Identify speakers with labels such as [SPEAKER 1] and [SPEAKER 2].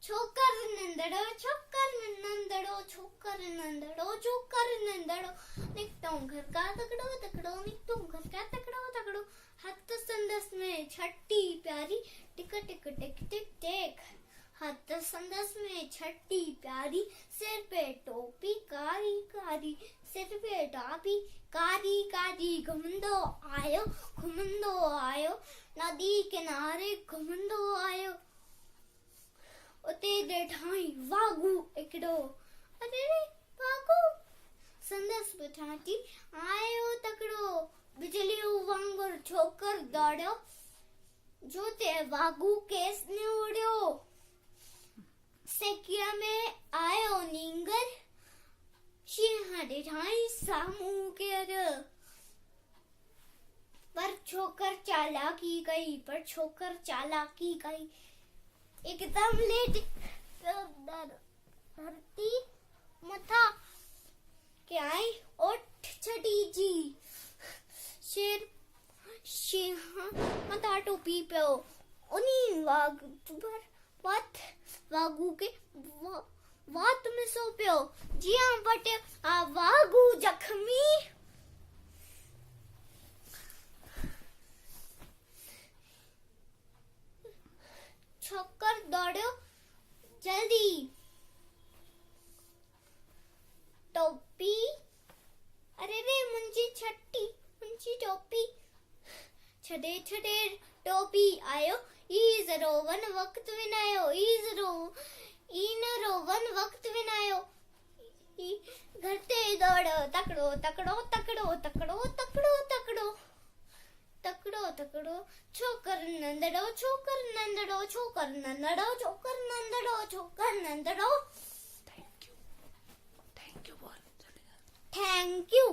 [SPEAKER 1] छोकर नंदड़ो छोकर नंदड़ो छोकर नंदड़ो छोकर नंदड़ो निकटों घर का तकड़ो तकड़ो निकटों घर का तकड़ो तकड़ो हाथ संदस में छठी प्यारी टिक टिक टिक टिक टिक हाथ संदस में छठी प्यारी सिर पे टोपी कारी कारी सिर पे टोपी कारी कारी घुमंदो आयो नदी किनारे घुमंदो आयो उते ॾेठाई वागू हिकिड़ो अरे रे वागू संदस पुठाटी आयो तकड़ो बिजलियूं वांगुरु छोकर दौड़ियो जो ते वागू केस ने उड़ियो सेकिया में आयो नींगर शींह ॾेठाई साम्हूं केर पर छोकर चालाकी कई एकदम लेट धरती मथा के आई उठ छड़ी जी शेर सिंह मथा टोपी पियो उन्हीं वागू के वात में सो पियो जिया बटे आ वागू जख्मी छोकर दौड़ियो जल्दी टोपी अरे रे मुंजी टोपी छड़े टोपी आयो ईज रोवन वक्त विनायो घर ते दौड़ो तकड़ो छोकर नंदड़ो
[SPEAKER 2] थैंक यू बोल
[SPEAKER 1] थैंक यू